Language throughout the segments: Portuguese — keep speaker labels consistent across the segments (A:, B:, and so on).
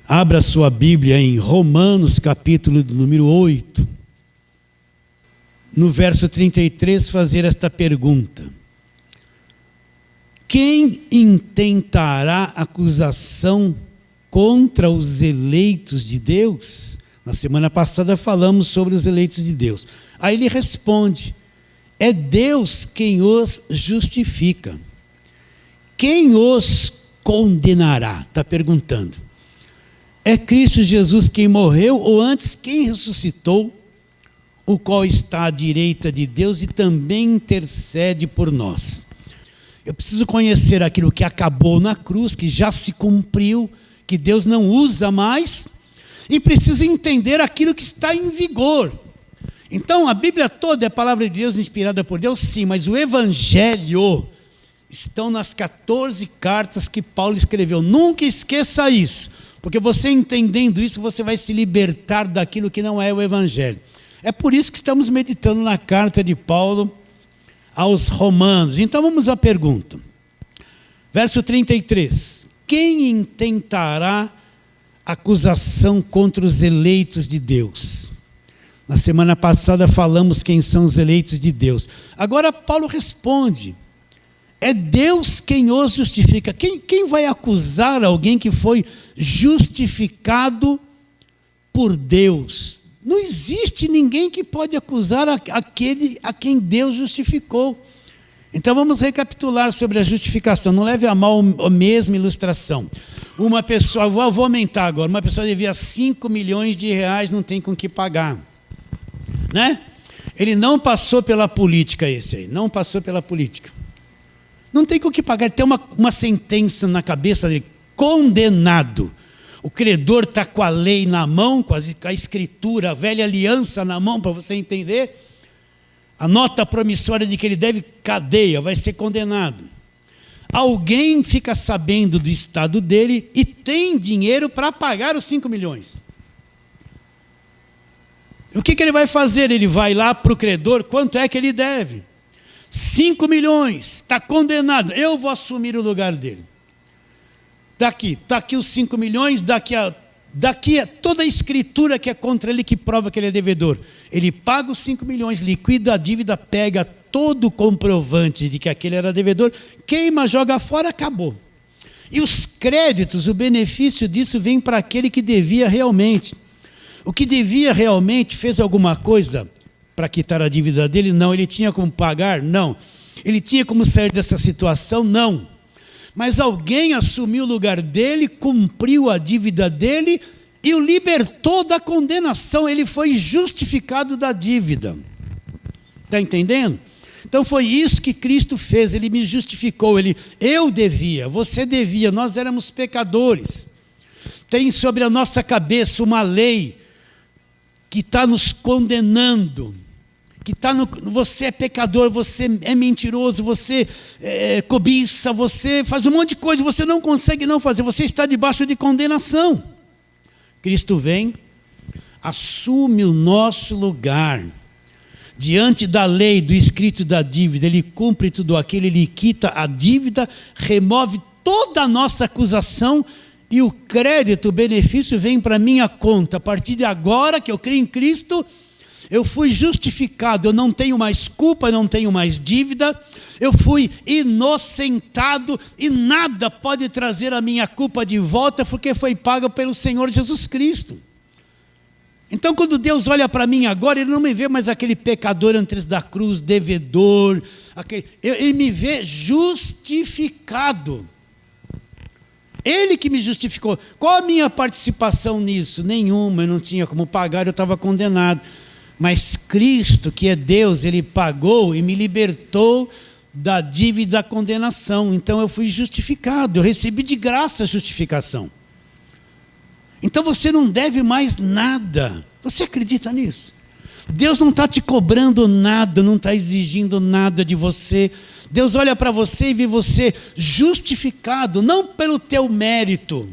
A: Abra sua Bíblia em Romanos, capítulo número 8. No verso 33, fazer esta pergunta: quem intentará acusação contra os eleitos de Deus? Na semana passada falamos sobre os eleitos de Deus. Aí ele responde: é Deus quem os justifica. Quem os condenará? Está perguntando. É Cristo Jesus quem morreu, ou antes quem ressuscitou, o qual está à direita de Deus e também intercede por nós. Eu preciso conhecer aquilo que acabou na cruz, que já se cumpriu, que Deus não usa mais, e preciso entender aquilo que está em vigor. Então, a Bíblia toda é a palavra de Deus inspirada por Deus, sim, mas o Evangelho estão nas 14 cartas que Paulo escreveu. Nunca esqueça isso, porque você entendendo isso, você vai se libertar daquilo que não é o Evangelho. É por isso que estamos meditando na carta de Paulo aos Romanos. Então vamos à pergunta. Verso 33. Quem intentará acusação contra os eleitos de Deus? Na semana passada falamos quem são os eleitos de Deus. Agora Paulo responde: é Deus quem os justifica. Quem vai acusar alguém que foi justificado por Deus? Não existe ninguém que pode acusar aquele a quem Deus justificou. Então vamos recapitular sobre a justificação. Não leve a mal a mesma ilustração. Uma pessoa, vou aumentar agora, uma pessoa devia 5 milhões de reais, não tem com que pagar. Né? Ele não passou pela política, esse aí, não passou pela política. Não tem com que pagar, ele tem uma sentença na cabeça dele: condenado. O credor está com a lei na mão, com a escritura, a velha aliança na mão, para você entender. A nota promissória de que ele deve cadeia, vai ser condenado. Alguém fica sabendo do estado dele e tem dinheiro para pagar os 5 milhões. O que ele vai fazer? Ele vai lá para o credor, quanto é que ele deve? 5 milhões, está condenado, eu vou assumir o lugar dele. Está aqui os 5 milhões, daqui a toda a escritura que é contra ele, que prova que ele é devedor. Ele paga os 5 milhões, liquida a dívida, pega todo o comprovante de que aquele era devedor, queima, joga fora, acabou. E os créditos, o benefício disso vem para aquele que devia realmente. O que devia realmente fez alguma coisa para quitar a dívida dele? Não. Ele tinha como pagar? Não. Ele tinha como sair dessa situação? Não. Mas alguém assumiu o lugar dele, cumpriu a dívida dele e o libertou da condenação. Ele foi justificado da dívida. Está entendendo? Então foi isso que Cristo fez. Ele me justificou. Eu devia, você devia, nós éramos pecadores. Tem sobre a nossa cabeça uma lei que está nos condenando. Você é pecador, você é mentiroso, você cobiça, você faz um monte de coisa, você não consegue não fazer, você está debaixo de condenação. Cristo vem, assume o nosso lugar, diante da lei, do escrito da dívida, ele cumpre tudo aquilo, ele quita a dívida, remove toda a nossa acusação, e o crédito, o benefício vem para a minha conta. A partir de agora que eu creio em Cristo, eu fui justificado, eu não tenho mais culpa, eu não tenho mais dívida, eu fui inocentado e nada pode trazer a minha culpa de volta, porque foi paga pelo Senhor Jesus Cristo. Então quando Deus olha para mim agora, Ele não me vê mais aquele pecador antes da cruz, devedor, Ele me vê justificado. Ele que me justificou. Qual a minha participação nisso? Nenhuma, eu não tinha como pagar, eu estava condenado. Mas Cristo, que é Deus, Ele pagou e me libertou da dívida da condenação. Então eu fui justificado, eu recebi de graça a justificação. Então você não deve mais nada. Você acredita nisso? Deus não está te cobrando nada, não está exigindo nada de você. Deus olha para você e vê você justificado, não pelo teu mérito,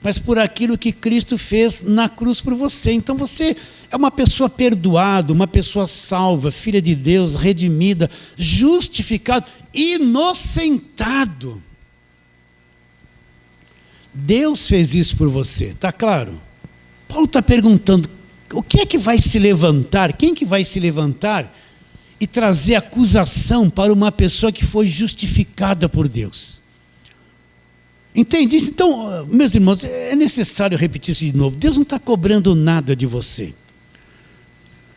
A: mas por aquilo que Cristo fez na cruz por você. Então você é uma pessoa perdoada, uma pessoa salva, filha de Deus, redimida, justificado, inocentado. Deus fez isso por você, está claro? Paulo está perguntando, o que é que vai se levantar, quem que vai se levantar e trazer acusação para uma pessoa que foi justificada por Deus? Entende isso? Então, meus irmãos, é necessário repetir isso de novo. Deus não está cobrando nada de você.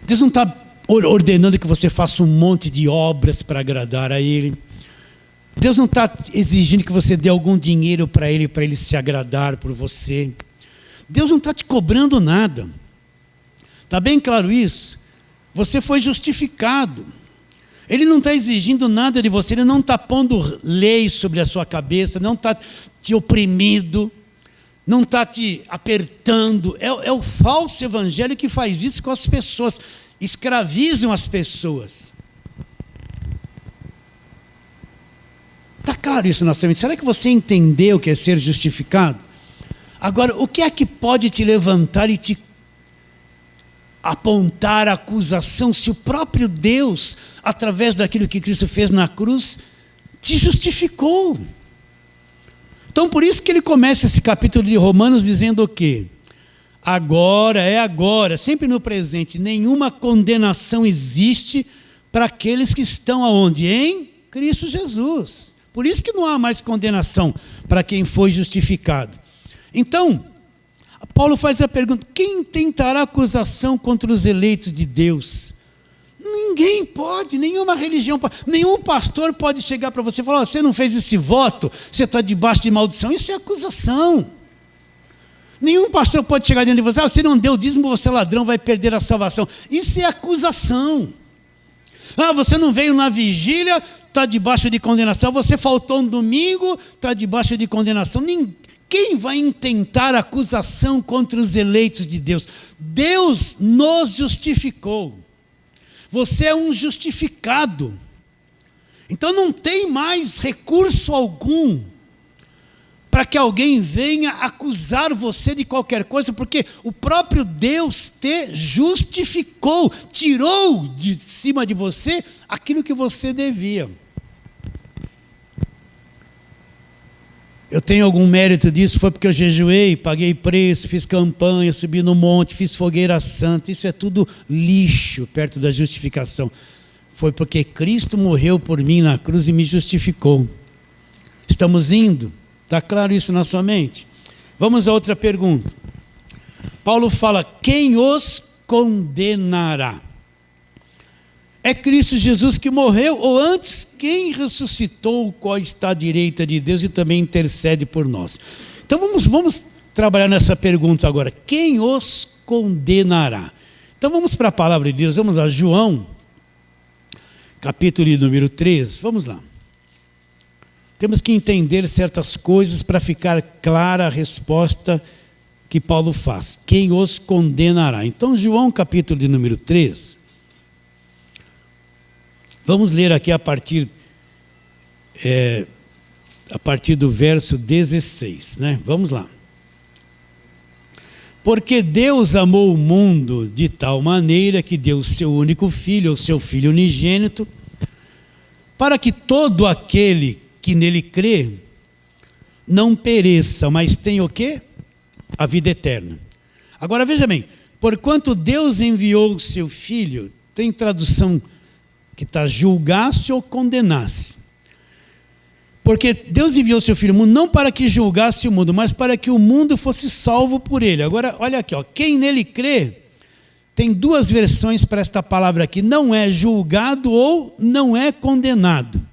A: Deus não está ordenando que você faça um monte de obras para agradar a Ele. Deus não está exigindo que você dê algum dinheiro para Ele se agradar por você. Deus não está te cobrando nada. Está bem claro isso? Você foi justificado. Ele não está exigindo nada de você, Ele não está pondo leis sobre a sua cabeça, não está te oprimindo, não está te apertando. É o falso evangelho que faz isso com as pessoas, escravizam as pessoas. Está claro isso na sua mente? Será que você entendeu o que é ser justificado? Agora, o que é que pode te levantar e te apontar a acusação, se o próprio Deus, através daquilo que Cristo fez na cruz, te justificou? Então, por isso que ele começa esse capítulo de Romanos dizendo o quê? Agora, sempre no presente, nenhuma condenação existe para aqueles que estão aonde? Em Cristo Jesus. Por isso que não há mais condenação para quem foi justificado. Então, Paulo faz a pergunta, quem tentará acusação contra os eleitos de Deus? Ninguém pode, nenhuma religião pode, nenhum pastor pode chegar para você e falar, você não fez esse voto, você está debaixo de maldição. Isso é acusação. Nenhum pastor pode chegar dentro de você, você não deu dízimo, você é ladrão, vai perder a salvação. Isso é acusação. Você não veio na vigília, está debaixo de condenação. Você faltou um domingo, está debaixo de condenação. Quem vai intentar acusação contra os eleitos de Deus? Deus nos justificou. Você é um justificado. Então não tem mais recurso algum para que alguém venha acusar você de qualquer coisa, porque o próprio Deus te justificou, tirou de cima de você aquilo que você devia. Eu tenho algum mérito disso, foi porque eu jejuei, paguei preço, fiz campanha, subi no monte, fiz fogueira santa. Isso é tudo lixo perto da justificação. Foi porque Cristo morreu por mim na cruz e me justificou. Estamos indo? Está claro isso na sua mente? Vamos a outra pergunta. Paulo fala, quem os condenará? É Cristo Jesus que morreu, ou antes, quem ressuscitou, qual está à direita de Deus e também intercede por nós? Então vamos trabalhar nessa pergunta agora. Quem os condenará? Então vamos para a palavra de Deus, vamos a João, capítulo número 3, vamos lá. Temos que entender certas coisas para ficar clara a resposta que Paulo faz. Quem os condenará? Então João, capítulo de número 3, vamos ler aqui a partir do verso 16, né? Vamos lá. Porque Deus amou o mundo de tal maneira que deu o seu único filho, o seu filho unigênito, para que todo aquele que nele crê não pereça, mas tenha o quê? A vida eterna. Agora veja bem, porquanto Deus enviou o seu filho, tem tradução que está julgasse ou condenasse. Porque Deus enviou o seu filho ao mundo não para que julgasse o mundo, mas para que o mundo fosse salvo por ele. Agora, olha aqui, quem nele crê, tem duas versões para esta palavra aqui, não é julgado ou não é condenado.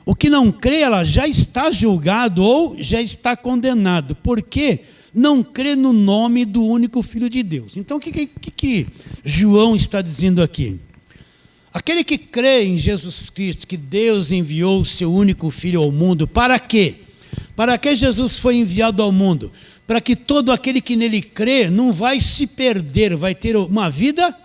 A: O que não crê, ela já está julgado ou já está condenado, porque não crê no nome do único Filho de Deus. Então, o que João está dizendo aqui? Aquele que crê em Jesus Cristo, que Deus enviou o seu único Filho ao mundo, para quê? Para que Jesus foi enviado ao mundo? Para que todo aquele que nele crê não vai se perder, vai ter uma vida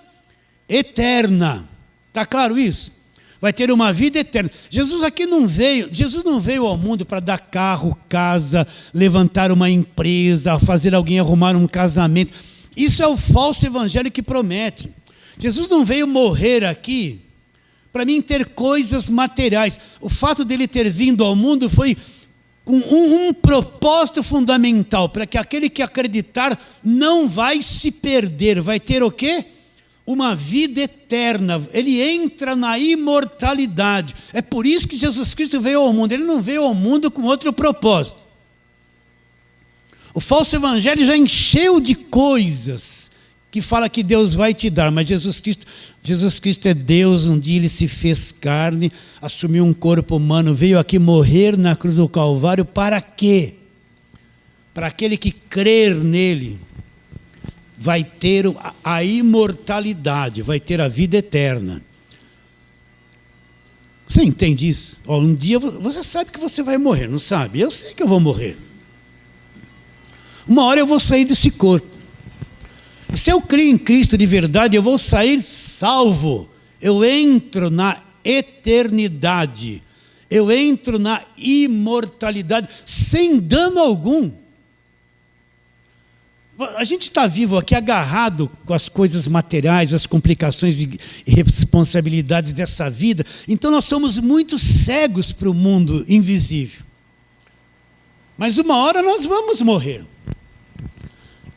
A: eterna. Está claro isso? Vai ter uma vida eterna. Jesus não veio ao mundo para dar carro, casa, levantar uma empresa, fazer alguém arrumar um casamento. Isso é o falso evangelho que promete. Jesus não veio morrer aqui para mim ter coisas materiais. O fato dele ter vindo ao mundo foi com um propósito fundamental, para que aquele que acreditar não vai se perder, vai ter o quê? Uma vida eterna, ele entra na imortalidade. É por isso que Jesus Cristo veio ao mundo, ele não veio ao mundo com outro propósito. O falso evangelho já encheu de coisas que fala que Deus vai te dar, mas Jesus Cristo é Deus, um dia ele se fez carne, assumiu um corpo humano, veio aqui morrer na cruz do Calvário, para quê? Para aquele que crer nele, vai ter a imortalidade, vai ter a vida eterna. Você entende isso? Um dia você sabe que você vai morrer, não sabe? Eu sei que eu vou morrer. Uma hora eu vou sair desse corpo. Se eu creio em Cristo de verdade, eu vou sair salvo. Eu entro na eternidade. Eu entro na imortalidade, sem dano algum. A gente está vivo aqui agarrado com as coisas materiais, as complicações e responsabilidades dessa vida. Então nós somos muito cegos para o mundo invisível. Mas uma hora nós vamos morrer.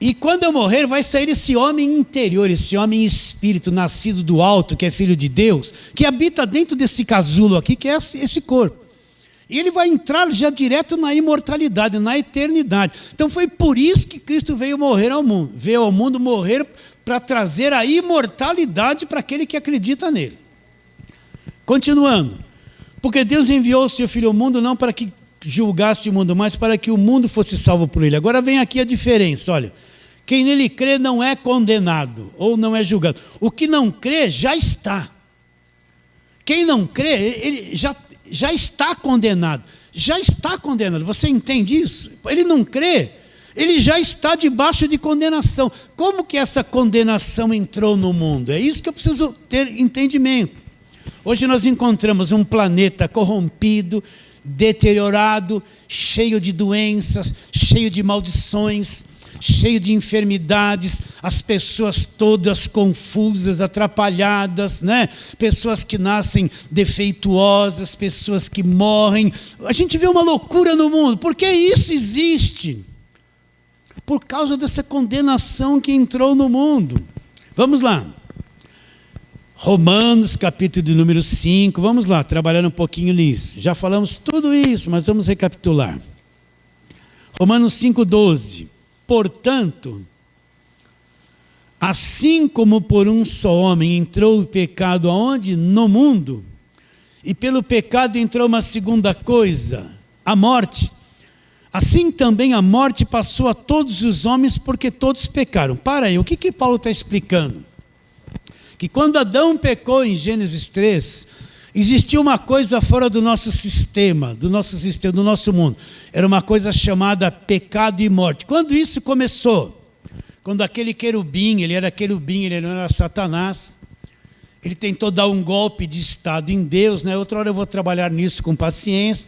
A: E quando eu morrer, vai sair esse homem interior, esse homem espírito, nascido do alto, que é filho de Deus, que habita dentro desse casulo aqui, que é esse corpo. E ele vai entrar já direto na imortalidade, na eternidade. Então foi por isso que Cristo veio morrer ao mundo. Veio ao mundo morrer para trazer a imortalidade para aquele que acredita nele. Continuando. Porque Deus enviou o seu Filho ao mundo não para que julgasse o mundo, mas para que o mundo fosse salvo por ele. Agora vem aqui a diferença, olha. Quem nele crê não é condenado, ou não é julgado. O que não crê já está. Quem não crê, ele já está condenado. Já está condenado. Você entende isso? Ele não crê, ele já está debaixo de condenação. Como que essa condenação entrou no mundo? É isso que eu preciso ter entendimento. Hoje nós encontramos um planeta corrompido, deteriorado, cheio de doenças, cheio de maldições, cheio de enfermidades, as pessoas todas confusas, atrapalhadas, né? Pessoas que nascem defeituosas, pessoas que morrem. A gente vê uma loucura no mundo. Por que isso existe? Por causa dessa condenação que entrou no mundo. Vamos lá. Romanos, capítulo de número 5. Vamos lá, trabalhando um pouquinho nisso. Já falamos tudo isso, mas vamos recapitular. Romanos 5:12. Portanto, assim como por um só homem entrou o pecado aonde? No mundo. E pelo pecado entrou uma segunda coisa, a morte. Assim também a morte passou a todos os homens porque todos pecaram. Para aí, o que Paulo está explicando? Que quando Adão pecou em Gênesis 3, existia uma coisa fora do nosso sistema, do nosso mundo. Era uma coisa chamada pecado e morte. Quando isso começou? Quando aquele querubim, ele não era Satanás. Ele tentou dar um golpe de estado em Deus, né? Outra hora eu vou trabalhar nisso com paciência.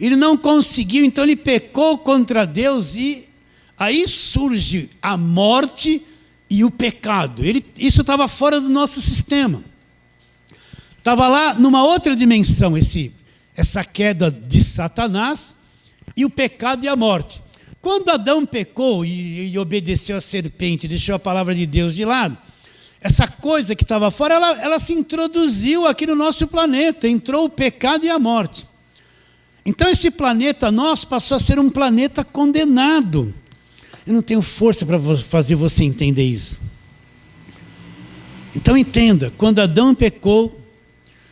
A: Ele não conseguiu, então ele pecou contra Deus e aí surge a morte e o pecado. Isso estava fora do nosso sistema. Estava lá numa outra dimensão, essa queda de Satanás e o pecado e a morte. Quando Adão pecou e obedeceu a serpente, deixou a palavra de Deus de lado, essa coisa que estava fora, ela se introduziu aqui no nosso planeta, entrou o pecado e a morte. Então esse planeta nosso passou a ser um planeta condenado. Eu não tenho força para fazer você entender isso. Então entenda, quando Adão pecou,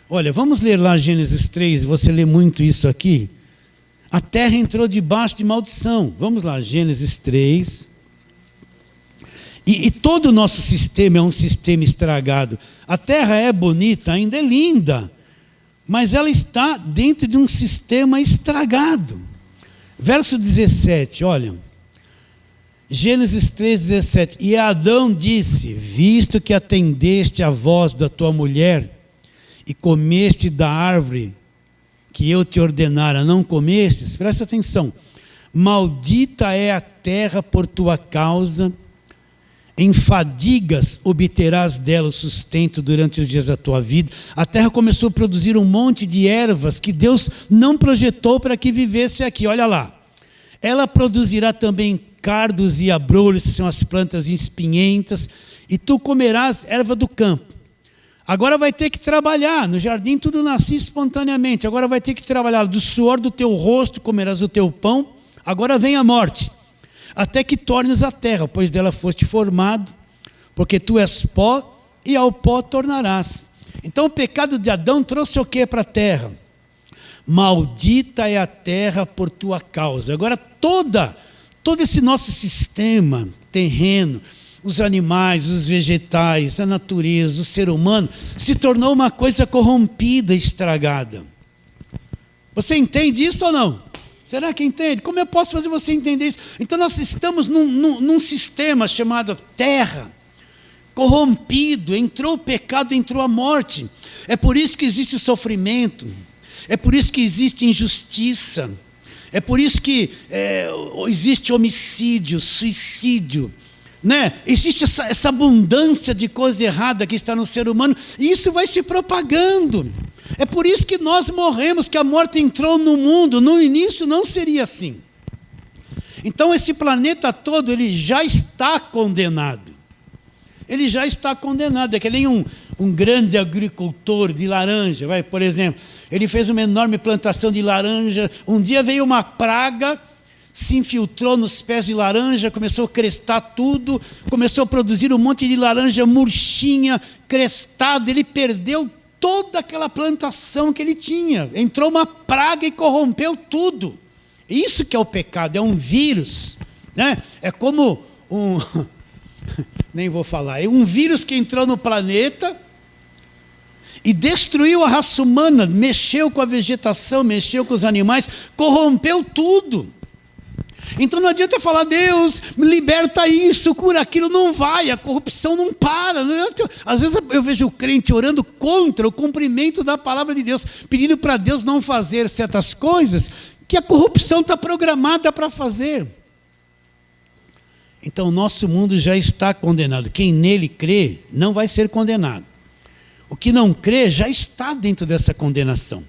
A: olha, vamos ler lá Gênesis 3, você lê muito isso aqui. A terra entrou debaixo de maldição. Vamos lá, Gênesis 3. E todo o nosso sistema é um sistema estragado. A terra é bonita, ainda é linda, mas ela está dentro de um sistema estragado. Verso 17, olha. Gênesis 3:17. E Adão disse: visto que atendeste à voz da tua mulher e comeste da árvore que eu te ordenara, não comestes, presta atenção, maldita é a terra por tua causa, em fadigas obterás dela o sustento durante os dias da tua vida. A terra começou a produzir um monte de ervas que Deus não projetou para que vivesse aqui. Olha lá. Ela produzirá também cardos e abrolhos, que são as plantas espinhentas, e tu comerás erva do campo. Agora vai ter que trabalhar. No jardim tudo nascia espontaneamente. Agora vai ter que trabalhar. Do suor do teu rosto comerás o teu pão. Agora vem a morte. Até que tornes a terra, pois dela foste formado, porque tu és pó, e ao pó tornarás. Então o pecado de Adão trouxe o que para a terra? Maldita é a terra por tua causa. Agora todo esse nosso sistema terreno, os animais, os vegetais, a natureza, o ser humano, se tornou uma coisa corrompida, estragada. Você entende isso ou não? Será que entende? Como eu posso fazer você entender isso? Então nós estamos num sistema chamado terra, corrompido, entrou o pecado, entrou a morte. É por isso que existe sofrimento, é por isso que existe injustiça, é por isso que existe homicídio, suicídio, né? Existe essa abundância de coisa errada que está no ser humano, e isso vai se propagando. É por isso que nós morremos, que a morte entrou no mundo. No início não seria assim. Então esse planeta todo, ele já está condenado. Ele já está condenado. É que nem um grande agricultor de laranja, por exemplo, ele fez uma enorme plantação de laranja. Um dia veio uma praga, se infiltrou nos pés de laranja, começou a crestar tudo, começou a produzir um monte de laranja murchinha, crestada. Ele perdeu toda aquela plantação que ele tinha. Entrou uma praga e corrompeu tudo. Isso que é o pecado, é um vírus, né? É como nem vou falar, é um vírus que entrou no planeta e destruiu a raça humana, mexeu com a vegetação, mexeu com os animais, corrompeu tudo. Então não adianta falar, Deus, me liberta isso, cura aquilo, não vai, a corrupção não para. Às vezes eu vejo o crente orando contra o cumprimento da palavra de Deus, pedindo para Deus não fazer certas coisas que a corrupção está programada para fazer. Então o nosso mundo já está condenado. Quem nele crê não vai ser condenado. O que não crê já está dentro dessa condenação.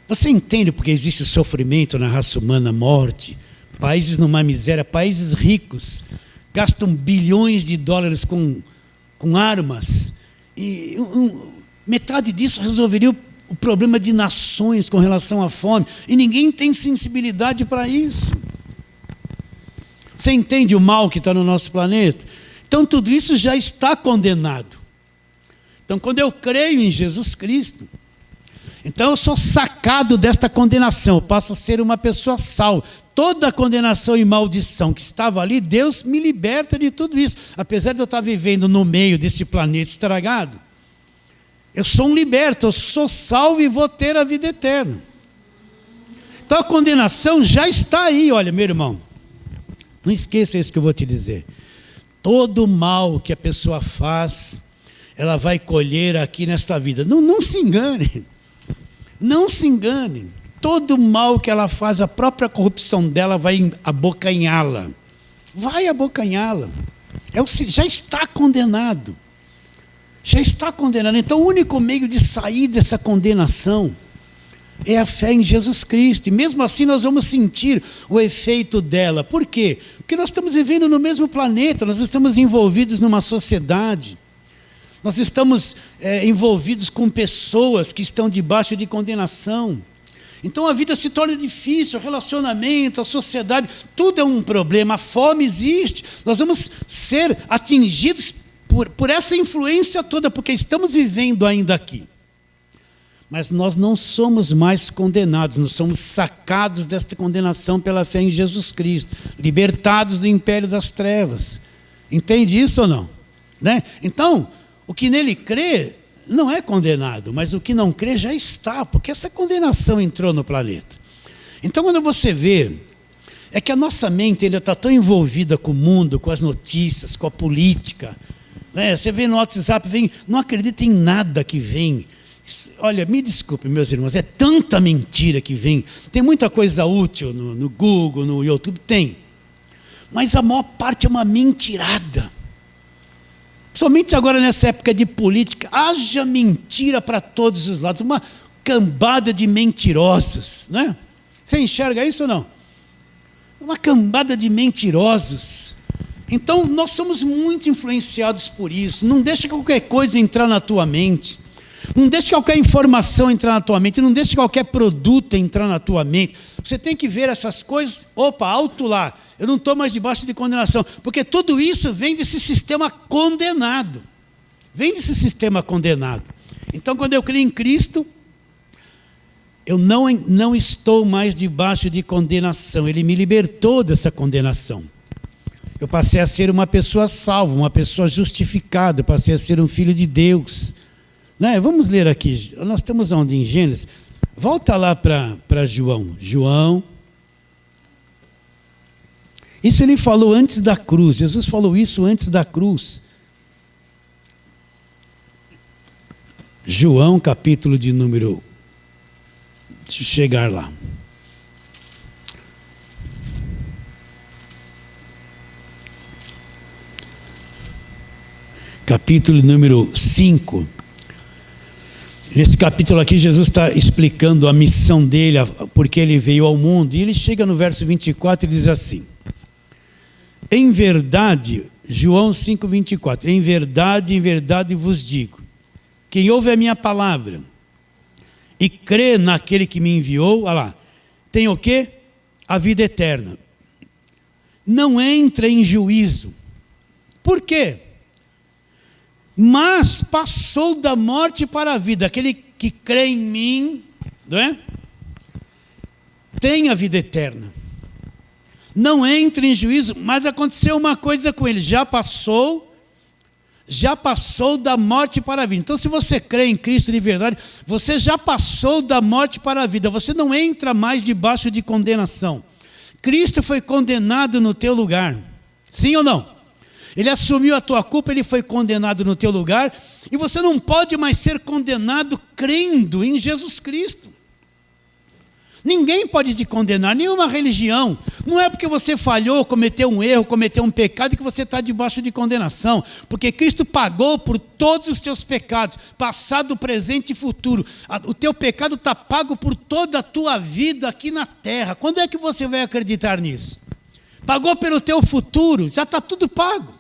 A: Você entende porque existe sofrimento na raça humana, morte, países numa miséria, países ricos, gastam bilhões de dólares com armas, e metade disso resolveria o problema de nações com relação à fome, e ninguém tem sensibilidade para isso. Você entende o mal que está no nosso planeta? Então tudo isso já está condenado. Então quando eu creio em Jesus Cristo, então eu sou sacado desta condenação, eu passo a ser uma pessoa salva. Toda a condenação e maldição que estava ali, Deus me liberta de tudo isso. Apesar de eu estar vivendo no meio desse planeta estragado, eu sou um liberto, eu sou salvo e vou ter a vida eterna. Então a condenação já está aí, olha, meu irmão. Não esqueça isso que eu vou te dizer. Todo mal que a pessoa faz, ela vai colher aqui nesta vida. Não se engane. Não se engane. Todo mal que ela faz, a própria corrupção dela vai abocanhá-la. Vai abocanhá-la. Já está condenado. Já está condenado. Então o único meio de sair dessa condenação é a fé em Jesus Cristo. E mesmo assim nós vamos sentir o efeito dela. Por quê? Porque nós estamos vivendo no mesmo planeta, nós estamos envolvidos numa sociedade. Nós estamos envolvidos com pessoas que estão debaixo de condenação. Então a vida se torna difícil, o relacionamento, a sociedade, tudo é um problema. A fome existe. Nós vamos ser atingidos por essa influência toda, porque estamos vivendo ainda aqui. Mas nós não somos mais condenados, nós somos sacados desta condenação pela fé em Jesus Cristo, libertados do império das trevas. Entende isso ou não? Né? Então, o que nele crê não é condenado, mas o que não crê já está, porque essa condenação entrou no planeta. Então, quando você vê, é que a nossa mente ainda está tão envolvida com o mundo, com as notícias, com a política, né? Você vê no WhatsApp, não acredita em nada que vem. Olha, me desculpe, meus irmãos, é tanta mentira que vem. Tem muita coisa útil no Google, no YouTube, tem. mas a maior parte é uma mentirada. Somente agora nessa época de política, haja mentira para todos os lados, uma cambada de mentirosos, né? Você enxerga isso ou não? Uma cambada de mentirosos. Então, nós somos muito influenciados por isso. Não deixa qualquer coisa entrar na tua mente. Não deixe qualquer informação entrar na tua mente. Não deixe qualquer produto entrar na tua mente. Você tem que ver essas coisas. Opa, alto lá. Eu não estou mais debaixo de condenação. Porque tudo isso vem desse sistema condenado. Vem desse sistema condenado. Então, quando eu creio em Cristo, eu não estou mais debaixo de condenação. Ele me libertou dessa condenação. Eu passei a ser uma pessoa salva, uma pessoa justificada. Eu passei a ser um filho de Deus. Né? Vamos ler aqui. Nós estamos onde? Em Gênesis. Volta lá para João. João. Isso ele falou antes da cruz. Jesus falou isso antes da cruz. João, capítulo de número... Deixa eu chegar lá. Capítulo número 5. Nesse capítulo aqui, Jesus está explicando a missão dele, porque ele veio ao mundo. E ele chega no verso 24 e diz assim: em verdade, João 5, 24, em verdade vos digo, quem ouve a minha palavra e crê naquele que me enviou, olha lá, tem o quê? A vida eterna. Não entra em juízo. Por quê? Mas passou da morte para a vida. Aquele que crê em mim, não é? Tem a vida eterna. Não entra em juízo, mas aconteceu uma coisa com ele. Já passou da morte para a vida. Então, se você crê em Cristo de verdade, você já passou da morte para a vida. Você não entra mais debaixo de condenação. Cristo foi condenado no teu lugar. Sim ou não? Ele assumiu a tua culpa, ele foi condenado no teu lugar, e você não pode mais ser condenado crendo em Jesus Cristo. Ninguém pode te condenar, nenhuma religião. Não é porque você falhou, cometeu um erro, cometeu um pecado, que você está debaixo de condenação. Porque Cristo pagou por todos os teus pecados, passado, presente e futuro. O teu pecado está pago por toda a tua vida aqui na terra. Quando é que você vai acreditar nisso? Pagou pelo teu futuro, já está tudo pago.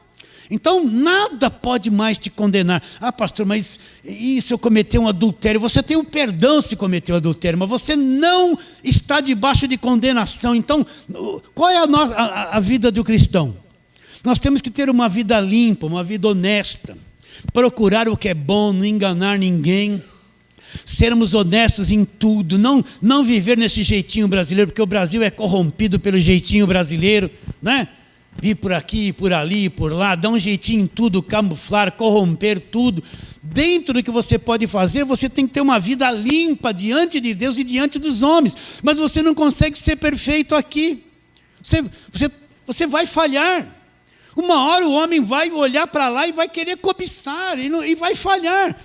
A: Então, nada pode mais te condenar. Ah, pastor, mas e se eu cometer um adultério? Você tem o perdão se cometer um adultério, mas você não está debaixo de condenação. Então, qual é a vida do cristão? Nós temos que ter uma vida limpa, uma vida honesta. Procurar o que é bom, não enganar ninguém. Sermos honestos em tudo. Não viver nesse jeitinho brasileiro, porque o Brasil é corrompido pelo jeitinho brasileiro, né? Vir por aqui, por ali, por lá, dar um jeitinho em tudo, camuflar, corromper tudo. Dentro do que você pode fazer, você tem que ter uma vida limpa diante de Deus e diante dos homens. Mas você não consegue ser perfeito aqui. Você vai falhar. Uma hora o homem vai olhar para lá e vai querer cobiçar, e vai falhar.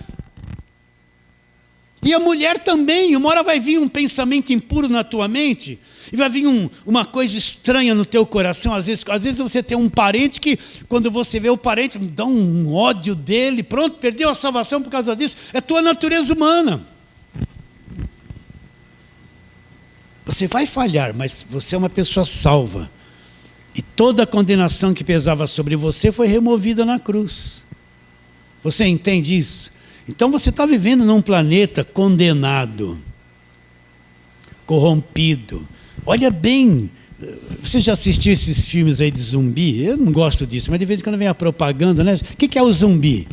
A: E a mulher também. Uma hora vai vir um pensamento impuro na tua mente, e vai vir uma coisa estranha no teu coração. Às vezes você tem um parente que, quando você vê o parente, dá um ódio dele, pronto, perdeu a salvação por causa disso. É tua natureza humana. Você vai falhar, mas você é uma pessoa salva. E toda a condenação que pesava sobre você foi removida na cruz. Você entende isso? Então você está vivendo num planeta condenado, corrompido. Olha bem, você já assistiu esses filmes aí de zumbi? Eu não gosto disso, mas de vez em quando vem a propaganda, né? O que é o zumbi?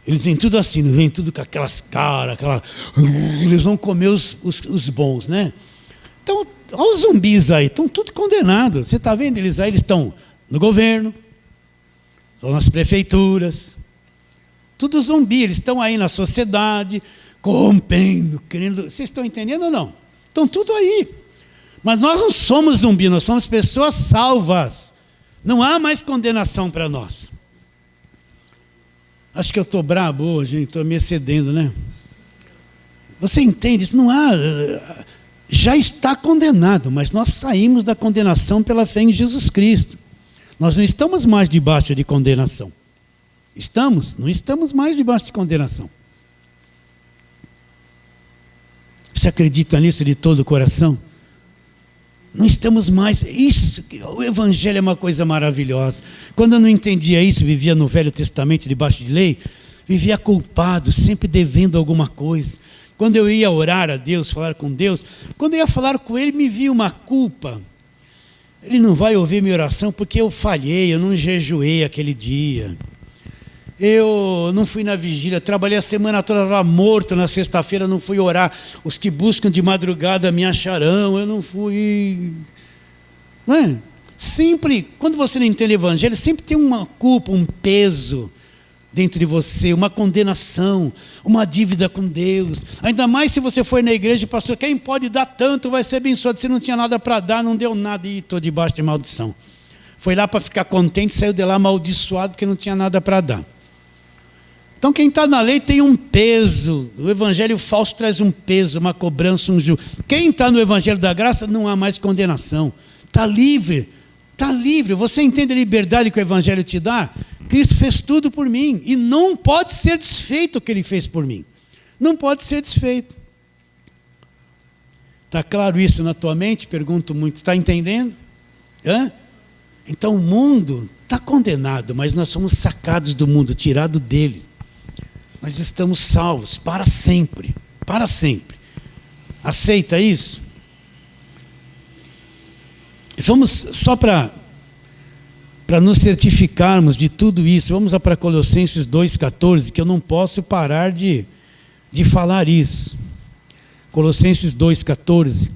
A: Eles vêm tudo assim, não vêm tudo com aquelas caras, eles vão comer os bons, né? Então, olha os zumbis aí, estão tudo condenados. Você está vendo eles aí? Eles estão no governo, estão nas prefeituras, tudo zumbi, eles estão aí na sociedade, corrompendo, querendo... Vocês estão entendendo ou não? Estão tudo aí. Mas nós não somos zumbi, nós somos pessoas salvas. Não há mais condenação para nós. Acho que eu estou brabo hoje, estou me excedendo, né? Você entende? Isso não há... Já está condenado, mas nós saímos da condenação pela fé em Jesus Cristo. Nós não estamos mais debaixo de condenação. Estamos? Não estamos mais debaixo de condenação. Você acredita nisso de todo o coração? Não estamos mais. Isso, o Evangelho é uma coisa maravilhosa. Quando eu não entendia isso, vivia no Velho Testamento debaixo de lei, vivia culpado, sempre devendo alguma coisa. Quando eu ia orar a Deus, falar com Deus, quando eu ia falar com Ele, me via uma culpa. Ele não vai ouvir minha oração porque eu falhei, eu não jejuei aquele dia. Eu não fui na vigília, trabalhei a semana toda, estava morto, na sexta-feira não fui orar. Os que buscam de madrugada me acharão, eu não fui. Não é? Sempre, quando você não entende o Evangelho, sempre tem uma culpa, um peso dentro de você, uma condenação, uma dívida com Deus. Ainda mais se você for na igreja, pastor, quem pode dar tanto vai ser abençoado. Você não tinha nada para dar, não deu nada e estou debaixo de maldição. Foi lá para ficar contente, saiu de lá amaldiçoado porque não tinha nada para dar. Então quem está na lei tem um peso. O evangelho falso traz um peso, uma cobrança, um juízo. Quem está no evangelho da graça não há mais condenação. Está livre. Está livre. Você entende a liberdade que o evangelho te dá? Cristo fez tudo por mim. E não pode ser desfeito o que Ele fez por mim. Não pode ser desfeito. Está claro isso na tua mente? Pergunto muito. Está entendendo? Hã? Então o mundo está condenado, mas nós somos sacados do mundo, tirados dele. Nós estamos salvos para sempre. Para sempre. Aceita isso? Vamos só para nos certificarmos de tudo isso, vamos lá para Colossenses 2,14, que eu não posso parar de falar isso. Colossenses 2,14.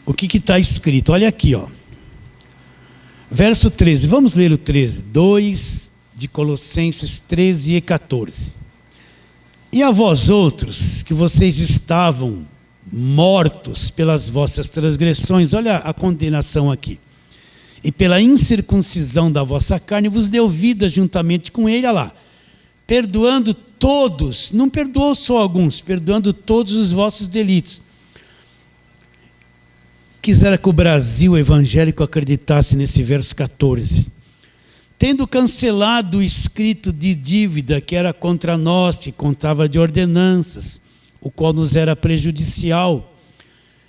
A: O que está escrito? Olha aqui, ó. Verso 13, vamos ler o 13. 2 de Colossenses 13 e 14. E a vós outros, que vocês estavam mortos pelas vossas transgressões, olha a condenação aqui, e pela incircuncisão da vossa carne, vos deu vida juntamente com ele, olha lá, perdoando todos, não perdoou só alguns, perdoando todos os vossos delitos. Quisera que o Brasil evangélico acreditasse nesse verso 14. Tendo cancelado o escrito de dívida que era contra nós, que contava de ordenanças, o qual nos era prejudicial,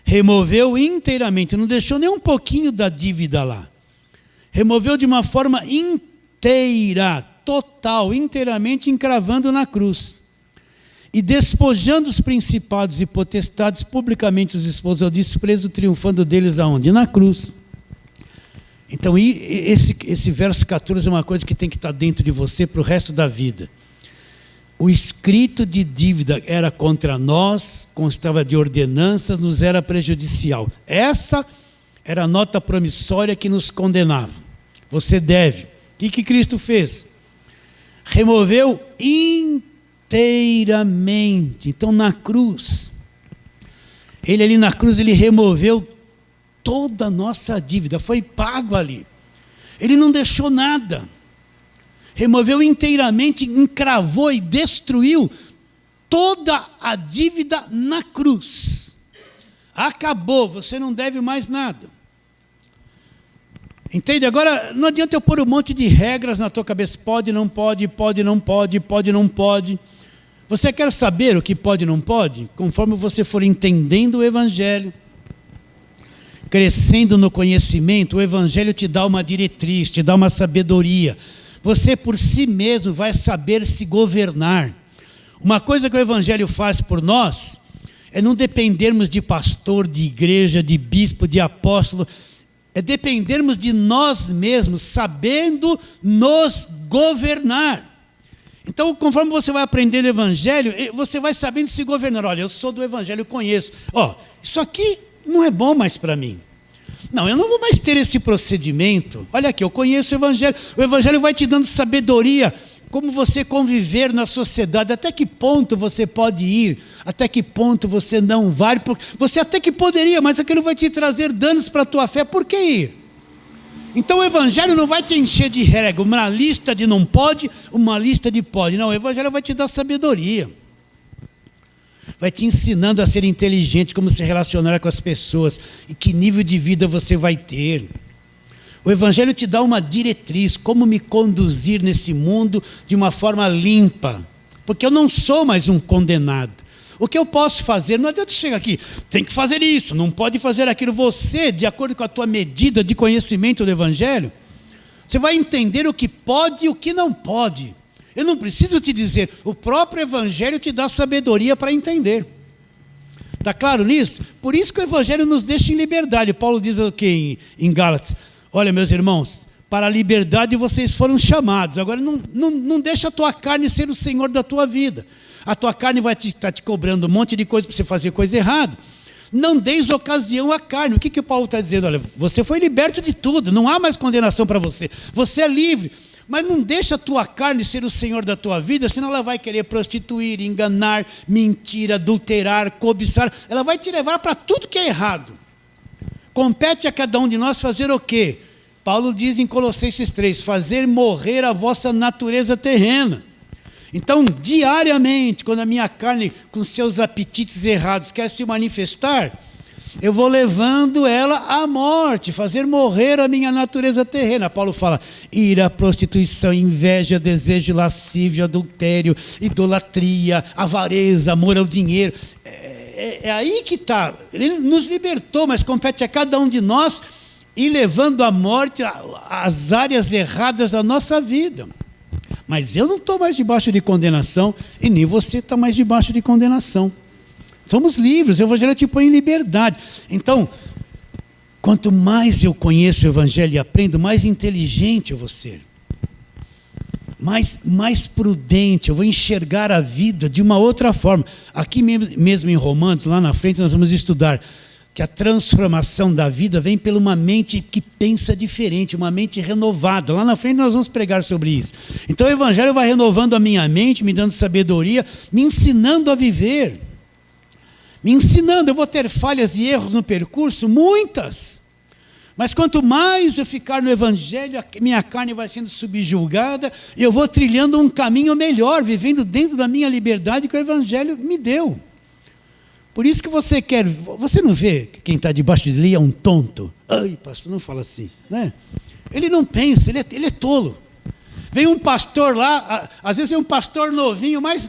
A: removeu inteiramente, não deixou nem um pouquinho da dívida lá. Removeu de uma forma inteira, total, inteiramente encravando na cruz. E despojando os principados e potestades, publicamente os expôs ao desprezo, triunfando deles aonde? Na cruz. Então, esse verso 14 é uma coisa que tem que estar dentro de você para o resto da vida. O escrito de dívida era contra nós, constava de ordenanças, nos era prejudicial. Essa era a nota promissória que nos condenava. Você deve. O que Cristo fez? Removeu inteiramente. Então, na cruz, Ele ali na cruz, Ele removeu toda a nossa dívida, foi pago ali. Ele não deixou nada. Removeu inteiramente, encravou e destruiu toda a dívida na cruz. Acabou, você não deve mais nada. Entende? Agora, não adianta eu pôr um monte de regras na tua cabeça. Pode, não pode, pode, não pode, pode, não pode. Você quer saber o que pode e não pode? Conforme você for entendendo o Evangelho, crescendo no conhecimento, o Evangelho te dá uma diretriz, te dá uma sabedoria. Você por si mesmo vai saber se governar. Uma coisa que o Evangelho faz por nós é não dependermos de pastor, de igreja, de bispo, de apóstolo. É dependermos de nós mesmos, sabendo nos governar. Então, conforme você vai aprendendo o Evangelho, você vai sabendo se governar. Olha, eu sou do Evangelho, eu conheço. Isso aqui não é bom mais para mim. Não, eu não vou mais ter esse procedimento. Olha aqui, eu conheço o Evangelho. O Evangelho vai te dando sabedoria, como você conviver na sociedade, até que ponto você pode ir, até que ponto você não vai. Você até que poderia, mas aquilo vai te trazer danos para a tua fé. Por que ir? Então o Evangelho não vai te encher de regra, uma lista de não pode, uma lista de pode. Não, o Evangelho vai te dar sabedoria. vai te ensinando a ser inteligente, como se relacionar com as pessoas e que nível de vida você vai ter. O Evangelho te dá uma diretriz, como me conduzir nesse mundo de uma forma limpa, porque eu não sou mais um condenado. O que eu posso fazer, não adianta chegar aqui, tem que fazer isso, não pode fazer aquilo. Você, de acordo com a tua medida de conhecimento do Evangelho, você vai entender o que pode e o que não pode. Eu não preciso te dizer, o próprio Evangelho te dá sabedoria para entender. Está claro nisso? Por isso que o Evangelho nos deixa em liberdade. Paulo diz o que em Gálatas? Olha, meus irmãos, para a liberdade vocês foram chamados. Agora não deixa a tua carne ser o senhor da tua vida. A tua carne vai estar te cobrando um monte de coisa para você fazer coisa errada. Não deis ocasião à carne. O que o Paulo está dizendo? Olha, você foi liberto de tudo, não há mais condenação para você. Você é livre. Mas não deixa a tua carne ser o senhor da tua vida, senão ela vai querer prostituir, enganar, mentir, adulterar, cobiçar. Ela vai te levar para tudo que é errado. Compete a cada um de nós fazer o quê? Paulo diz em Colossenses 3, fazer morrer a vossa natureza terrena. Então, diariamente, quando a minha carne, com seus apetites errados, quer se manifestar, eu vou levando ela à morte, fazer morrer a minha natureza terrena. Paulo fala, ira, prostituição, inveja, desejo lascívio, adultério, idolatria, avareza, amor ao dinheiro. É aí que está. Ele nos libertou, mas compete a cada um de nós ir levando à morte as áreas erradas da nossa vida. Mas eu não estou mais debaixo de condenação e nem você está mais debaixo de condenação. Somos livres, o Evangelho te põe em liberdade. Então, quanto mais eu conheço o Evangelho e aprendo, mais inteligente eu vou ser. Mais prudente, eu vou enxergar a vida de uma outra forma. Aqui mesmo em Romanos, lá na frente, nós vamos estudar que a transformação da vida vem por uma mente que pensa diferente, uma mente renovada. Lá na frente nós vamos pregar sobre isso. Então o Evangelho vai renovando a minha mente, me dando sabedoria, me ensinando a viver. Me ensinando, eu vou ter falhas e erros no percurso, muitas. Mas quanto mais eu ficar no Evangelho, a minha carne vai sendo subjugada, e eu vou trilhando um caminho melhor, vivendo dentro da minha liberdade que o Evangelho me deu. Por isso que você não vê que quem está debaixo de lei é um tonto? Ai, pastor, não fala assim, né? Ele não pensa, ele é tolo. Vem um pastor lá, às vezes é um pastor novinho, mas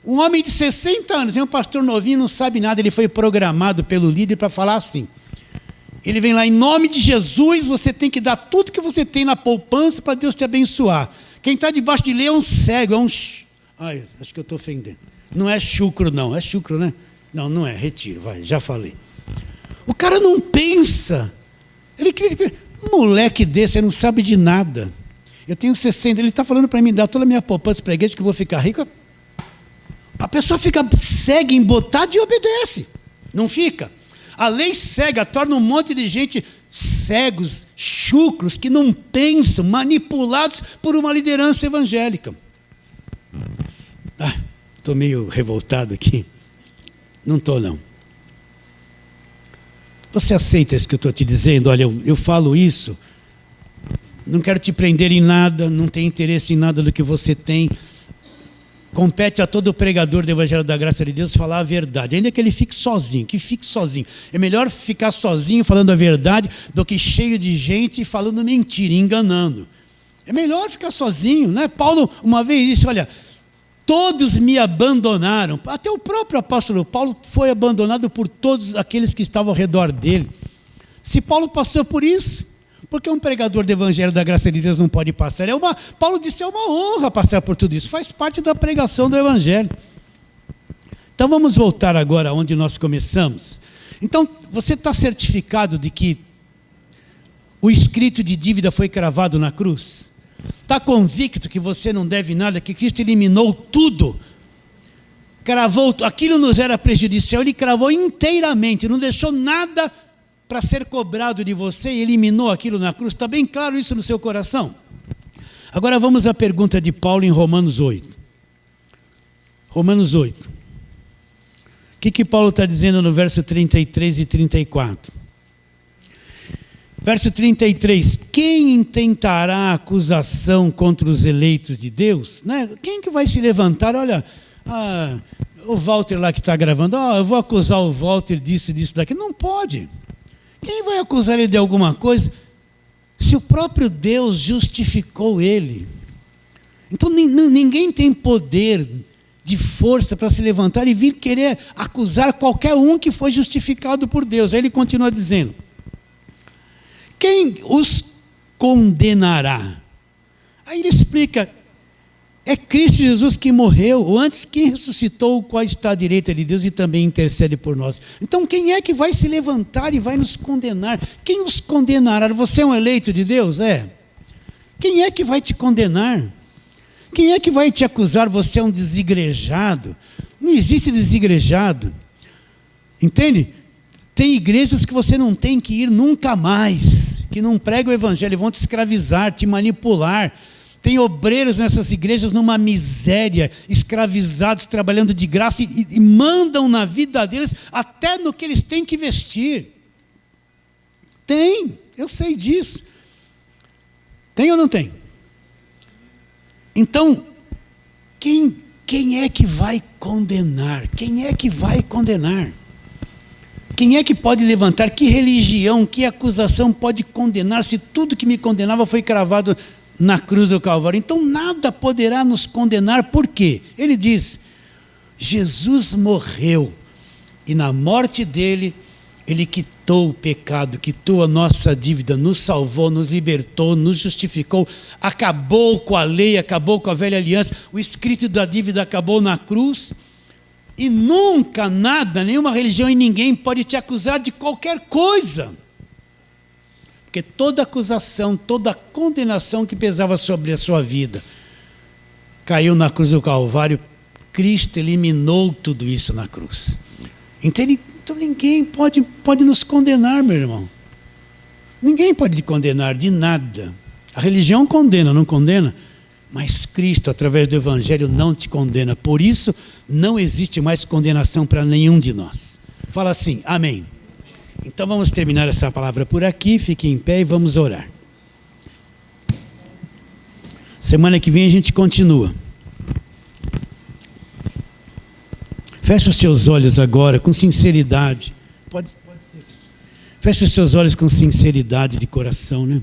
A: um homem de 60 anos, vem um pastor novinho, não sabe nada, ele foi programado pelo líder para falar assim. Ele vem lá, em nome de Jesus, você tem que dar tudo que você tem na poupança para Deus te abençoar. Quem está debaixo de lei é um cego, Ai, acho que eu estou ofendendo. Não é chucro, não. É chucro, né? Não é. Retiro, vai, já falei. O cara não pensa. Um moleque desse, ele não sabe de nada. Eu tenho 60, ele está falando para mim, dar toda a minha poupança para a igreja que eu vou ficar rico. A pessoa fica cega, embotada e obedece. Não fica? A lei cega torna um monte de gente cegos, chucros, que não pensam, manipulados por uma liderança evangélica. Estou meio revoltado aqui. Não estou, não. Você aceita isso que eu estou te dizendo? Olha, eu falo isso, não quero te prender em nada, não tenho interesse em nada do que você tem. Compete a todo pregador do Evangelho da Graça de Deus falar a verdade, ainda que ele fique sozinho, que fique sozinho. É melhor ficar sozinho falando a verdade do que cheio de gente falando mentira, enganando. É melhor ficar sozinho, né? Paulo uma vez disse, olha, todos me abandonaram. Até o próprio apóstolo Paulo foi abandonado por todos aqueles que estavam ao redor dele. Se Paulo passou por isso, porque um pregador do Evangelho da Graça de Deus não pode passar? Paulo disse, é uma honra passar por tudo isso. Faz parte da pregação do Evangelho. Então vamos voltar agora onde nós começamos. Então, você está certificado de que o escrito de dívida foi cravado na cruz? Está convicto que você não deve nada, que Cristo eliminou tudo? Cravou, aquilo nos era prejudicial, ele cravou inteiramente, não deixou nada para ser cobrado de você e eliminou aquilo na cruz. Está bem claro isso no seu coração? Agora vamos à pergunta de Paulo em Romanos 8. Romanos 8. O que Paulo está dizendo no verso 33 e 34? Verso 33. Quem intentará acusação contra os eleitos de Deus? Né? Quem que vai se levantar? Olha, o Walter lá que está gravando, eu vou acusar o Walter disso, daqui. Não pode. Quem vai acusar ele de alguma coisa se o próprio Deus justificou ele? Então ninguém tem poder de força para se levantar e vir querer acusar qualquer um que foi justificado por Deus. Aí ele continua dizendo: quem os condenará? Aí ele explica: é Cristo Jesus que morreu, ou antes que ressuscitou, o qual está à direita de Deus e também intercede por nós. Então quem é que vai se levantar e vai nos condenar? Quem os condenará? Você é um eleito de Deus? É. Quem é que vai te condenar? Quem é que vai te acusar? Você é um desigrejado? Não existe desigrejado. Entende? Tem igrejas que você não tem que ir nunca mais, que não pregam o evangelho, vão te escravizar, te manipular. Tem obreiros nessas igrejas numa miséria, escravizados, trabalhando de graça e mandam na vida deles até no que eles têm que vestir. Tem, eu sei disso. Tem ou não tem? Então, quem é que vai condenar? Quem é que vai condenar? Quem é que pode levantar? Que religião, que acusação pode condenar se tudo que me condenava foi cravado na cruz do Calvário? Então nada poderá nos condenar. Por quê? Ele diz: Jesus morreu e na morte dele, ele quitou o pecado, quitou a nossa dívida, nos salvou, nos libertou, nos justificou, acabou com a lei, acabou com a velha aliança, o escrito da dívida acabou na cruz, e nunca nada, nenhuma religião e ninguém pode te acusar de qualquer coisa. Porque toda acusação, toda condenação que pesava sobre a sua vida, caiu na cruz do Calvário. Cristo eliminou tudo isso na cruz. Entende? Então ninguém pode nos condenar, meu irmão. Ninguém pode te condenar de nada. A religião condena, não condena? Mas Cristo, através do Evangelho, não te condena. Por isso, não existe mais condenação para nenhum de nós. Fala assim, amém. Então vamos terminar essa palavra por aqui. Fique em pé e vamos orar. Semana que vem a gente continua. Feche os teus olhos agora com sinceridade. Pode ser. Feche os teus olhos com sinceridade de coração, né?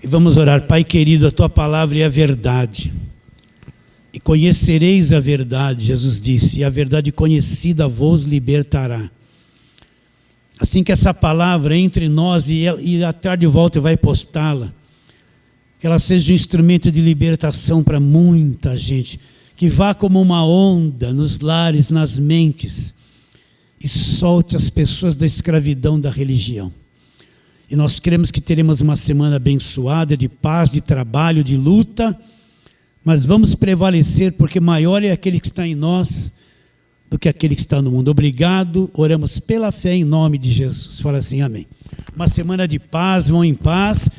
A: E vamos orar. Pai querido, a tua palavra é a verdade. E conhecereis a verdade, Jesus disse, e a verdade conhecida vos libertará. Assim que essa palavra entre nós e à tarde volta e vai postá-la, que ela seja um instrumento de libertação para muita gente, que vá como uma onda nos lares, nas mentes, e solte as pessoas da escravidão da religião. E nós cremos que teremos uma semana abençoada, de paz, de trabalho, de luta, mas vamos prevalecer, porque maior é aquele que está em nós do que aquele que está no mundo. Obrigado, oramos pela fé em nome de Jesus. Fala assim, amém. Uma semana de paz, vão em paz.